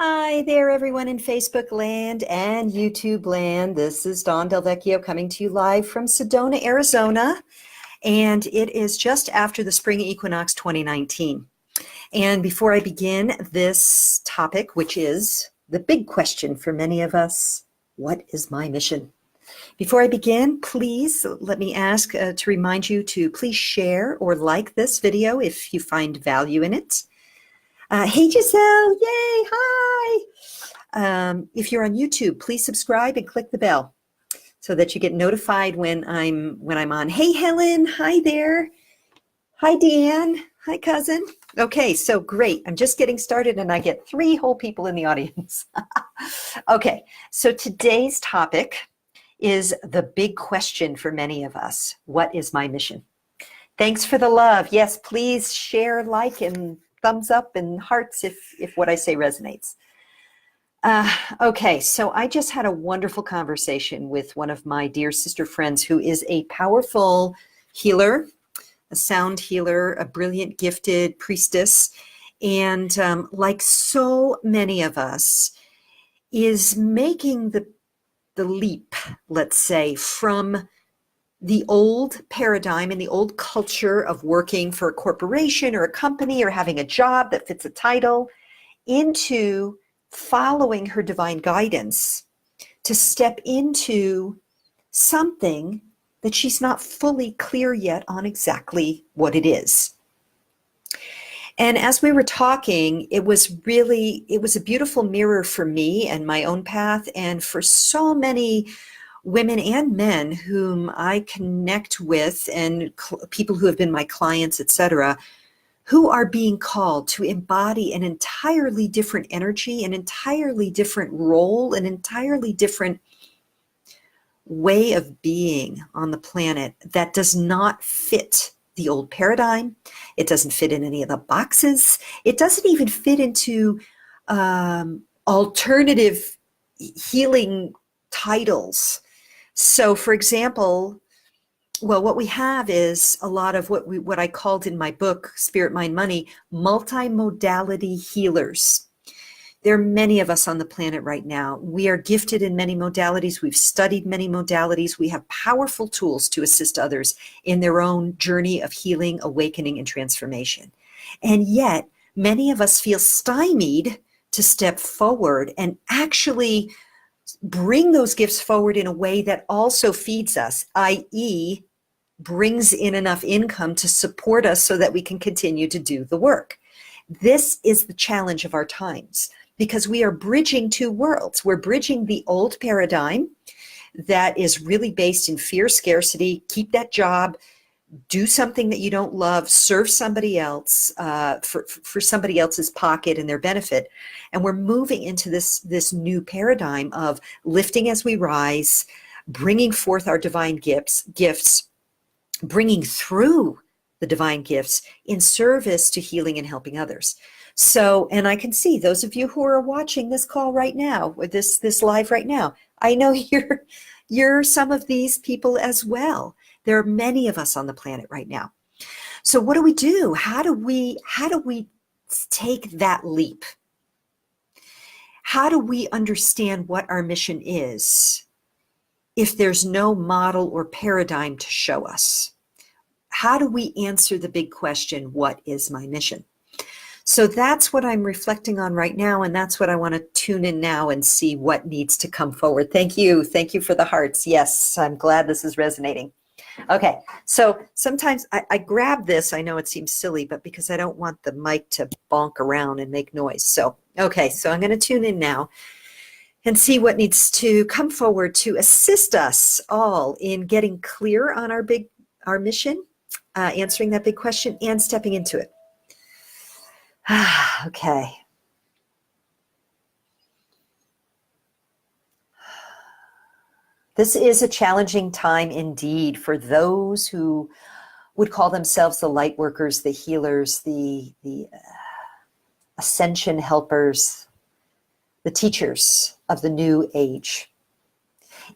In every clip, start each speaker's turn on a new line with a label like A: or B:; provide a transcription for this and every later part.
A: Hi there, everyone in Facebook land and YouTube land. This is Dawn Del Vecchio coming to you live from Sedona, Arizona, and it is just after the spring equinox 2019. And before I begin this topic, which is the big question for many of us, what is my mission? Before I begin, please let me ask to remind you to please share or like this video if you find value in it. Hey Giselle, yay, hi! If you're on YouTube, please subscribe and click the bell so that you get notified when I'm on. Hey Helen, hi there. Hi Deanne, hi cousin. Okay, so great. I'm just getting started and I get 3 whole people in the audience. Okay, so today's topic is the big question for many of us. What is my mission? Thanks for the love. Yes, please share, like, and thumbs up and hearts if what I say resonates. Okay, so I just had a wonderful conversation with one of my dear sister friends who is a powerful healer, a sound healer, a brilliant, gifted priestess, and like so many of us, is making the leap, let's say, from the old paradigm and the old culture of working for a corporation or a company or having a job that fits a title into following her divine guidance to step into something that she's not fully clear yet on exactly what it is. And as we were talking, it was a beautiful mirror for me and my own path, and for so many women and men whom I connect with, and people who have been my clients, etc., who are being called to embody an entirely different energy, an entirely different role, an entirely different way of being on the planet that does not fit the old paradigm. It doesn't fit in any of the boxes. It doesn't even fit into alternative healing titles. So, for example, well, what we have is a lot of what I called in my book, Spirit, Mind, Money, multimodality healers. There are many of us on the planet right now. We are gifted in many modalities. We've studied many modalities. We have powerful tools to assist others in their own journey of healing, awakening, and transformation. And yet, many of us feel stymied to step forward and actually bring those gifts forward in a way that also feeds us, i.e., brings in enough income to support us so that we can continue to do the work. This is the challenge of our times, because we are bridging 2 worlds. We're bridging the old paradigm that is really based in fear, scarcity, keep that job, do something that you don't love, serve somebody else for somebody else's pocket and their benefit. And we're moving into this new paradigm of lifting as we rise, bringing forth our divine gifts, bringing through the divine gifts in service to healing and helping others. So, and I can see those of you who are watching this call right now, or this live right now, I know you're some of these people as well. There are many of us on the planet right now. So what do we do? How do we take that leap? How do we understand what our mission is if there's no model or paradigm to show us? How do we answer the big question, what is my mission? So that's what I'm reflecting on right now, and that's what I want to tune in now and see what needs to come forward. Thank you. Thank you for the hearts. Yes, I'm glad this is resonating. Okay, so sometimes I grab this. I know it seems silly, but because I don't want the mic to bonk around and make noise. So, okay, so I'm going to tune in now and see what needs to come forward to assist us all in getting clear on our mission, answering that big question, and stepping into it. Okay. This is a challenging time indeed for those who would call themselves the light workers, the healers, the ascension helpers, the teachers of the new age.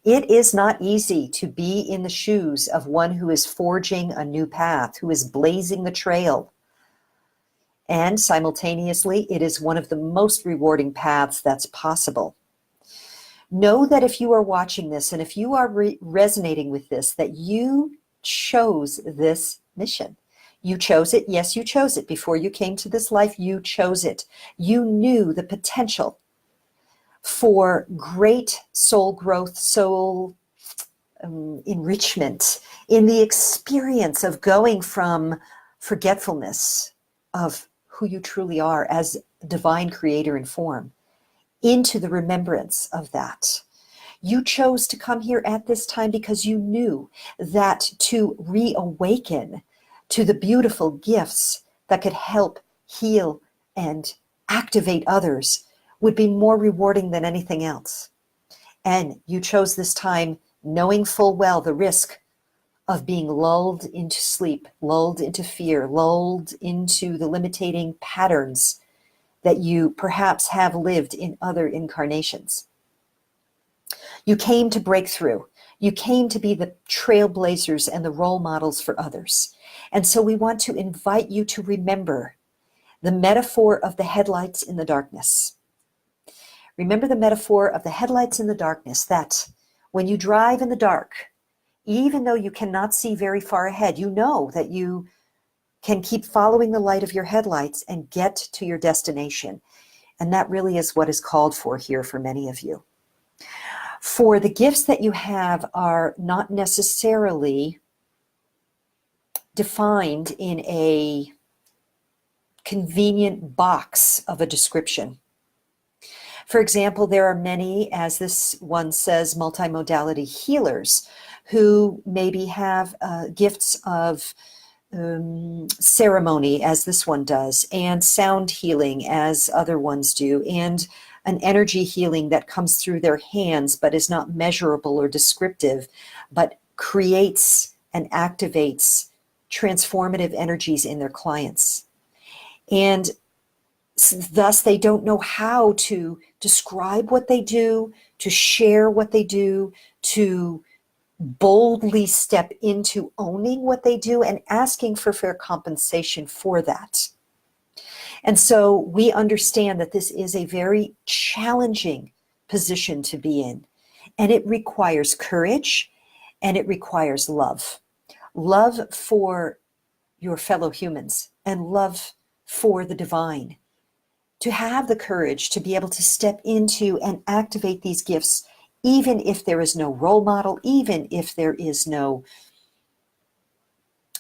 A: It is not easy to be in the shoes of one who is forging a new path, who is blazing the trail. And simultaneously, it is one of the most rewarding paths that's possible. Know that if you are watching this and if you are resonating with this, that you chose this mission. You chose it. Yes, you chose it. Before you came to this life, you chose it. You knew the potential for great soul growth, soul enrichment in the experience of going from forgetfulness of who you truly are as divine creator in form into the remembrance of that. You chose to come here at this time because you knew that to reawaken to the beautiful gifts that could help heal and activate others would be more rewarding than anything else. And you chose this time knowing full well the risk of being lulled into sleep, lulled into fear, lulled into the limiting patterns that you perhaps have lived in other incarnations. You came to break through. You came to be the trailblazers and the role models for others. And so we want to invite you to remember the metaphor of the headlights in the darkness. Remember the metaphor of the headlights in the darkness, that when you drive in the dark, even though you cannot see very far ahead, you know that you can keep following the light of your headlights and get to your destination. And that really is what is called for here for many of you. For the gifts that you have are not necessarily defined in a convenient box of a description. For example, there are many, as this one says, multimodality healers who maybe have gifts of ceremony, as this one does, and sound healing, as other ones do, and an energy healing that comes through their hands but is not measurable or descriptive, but creates and activates transformative energies in their clients. And thus they don't know how to describe what they do, to share what they do, to boldly step into owning what they do and asking for fair compensation for that. And so we understand that this is a very challenging position to be in, and it requires courage and it requires love. Love for your fellow humans and love for the divine. To have the courage to be able to step into and activate these gifts, even if there is no role model, even if there is no,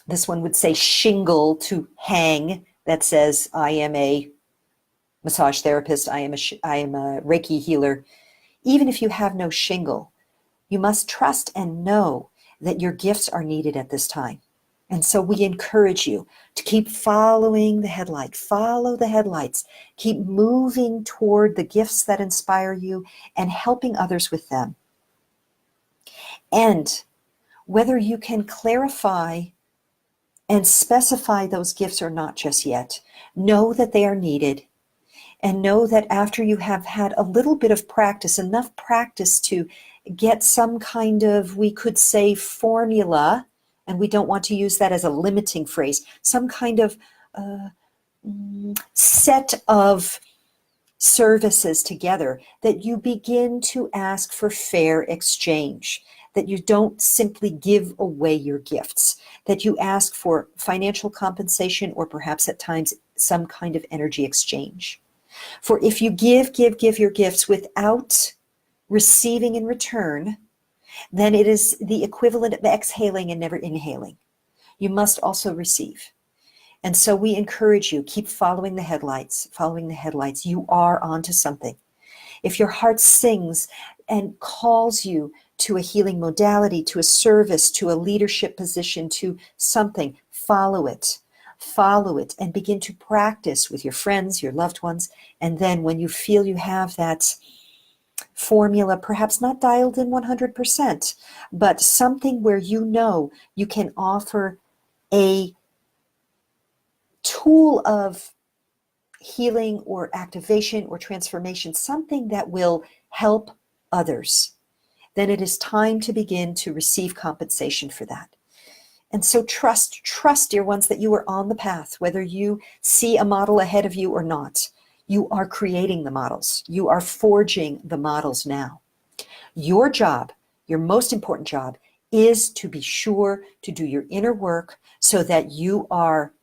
A: this one would say, shingle to hang that says, I am a massage therapist, I am a Reiki healer. Even if you have no shingle, you must trust and know that your gifts are needed at this time. And so we encourage you to keep following the headlight, follow the headlights, keep moving toward the gifts that inspire you and helping others with them. And whether you can clarify and specify those gifts or not just yet, know that they are needed. And know that after you have had a little bit of practice, enough practice to get some kind of, we could say, formula, and we don't want to use that as a limiting phrase, some kind of set of services together, that you begin to ask for fair exchange, that you don't simply give away your gifts, that you ask for financial compensation or perhaps at times some kind of energy exchange. For if you give your gifts without receiving in return, then it is the equivalent of exhaling and never inhaling. You must also receive. And so we encourage you, keep following the headlights, following the headlights. You are onto something. If your heart sings and calls you to a healing modality, to a service, to a leadership position, to something, follow it. Follow it and begin to practice with your friends, your loved ones. And then when you feel you have that formula, perhaps not dialed in 100%, but something where you know you can offer a tool of healing or activation or transformation, something that will help others, then it is time to begin to receive compensation for that. And so trust, dear ones, that you are on the path, whether you see a model ahead of you or not. You are creating the models. You are forging the models now. Your job, your most important job, is to be sure to do your inner work so that you are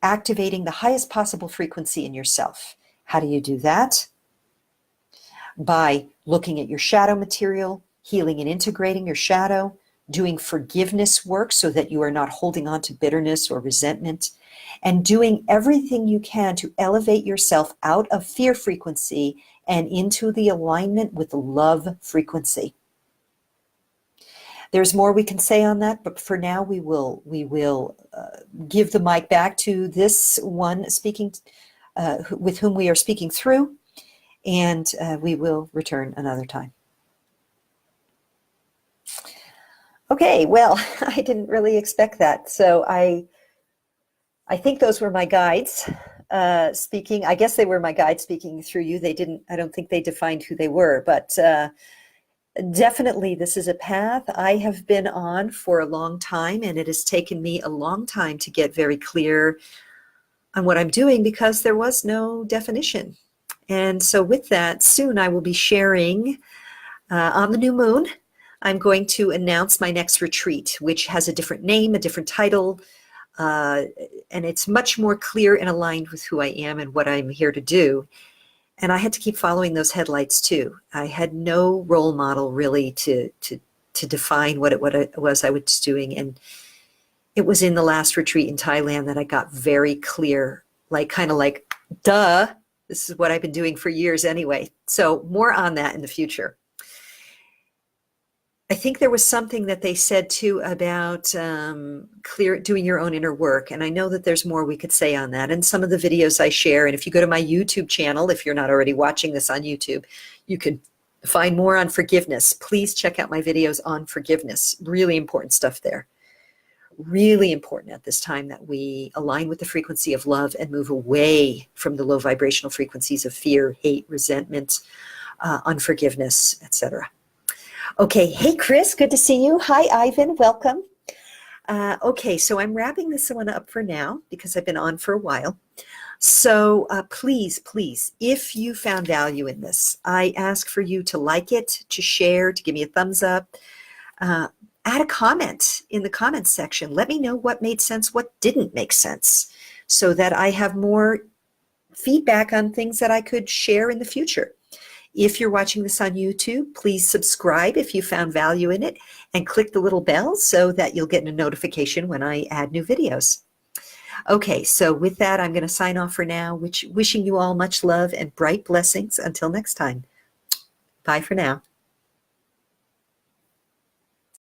A: activating the highest possible frequency in yourself. How do you do that? By looking at your shadow material, healing and integrating your shadow, doing forgiveness work so that you are not holding on to bitterness or resentment, and doing everything you can to elevate yourself out of fear frequency and into the alignment with love frequency. There's more we can say on that, but for now we will give the mic back to this one speaking with whom we are speaking through, and we will return another time. Okay, well, I didn't really expect that. So I think those were my guides speaking. I guess they were my guides speaking through you. I don't think they defined who they were, but definitely this is a path I have been on for a long time, and it has taken me a long time to get very clear on what I'm doing because there was no definition. And so with that, soon I will be sharing on the new moon. I'm going to announce my next retreat, which has a different name, a different title, and it's much more clear and aligned with who I am and what I'm here to do. And I had to keep following those headlights too. I had no role model really to define what it was I was doing. And it was in the last retreat in Thailand that I got very clear, kind of like, duh, this is what I've been doing for years anyway. So more on that in the future. I think there was something that they said too about doing your own inner work. And I know that there's more we could say on that. And some of the videos I share, and if you go to my YouTube channel, if you're not already watching this on YouTube, you can find more on forgiveness. Please check out my videos on forgiveness. Really important stuff there. Really important at this time that we align with the frequency of love and move away from the low vibrational frequencies of fear, hate, resentment, unforgiveness, etc. Okay, hey Chris, good to see you. Hi Ivan, welcome. Okay, so I'm wrapping this one up for now because I've been on for a while. So please, if you found value in this, I ask for you to like it, to share, to give me a thumbs up. Add a comment in the comments section. Let me know what made sense, what didn't make sense, so that I have more feedback on things that I could share in the future. If you're watching this on YouTube, please subscribe if you found value in it and click the little bell so that you'll get a notification when I add new videos. Okay, so with that, I'm going to sign off for now, wishing you all much love and bright blessings. Until next time. Bye for now.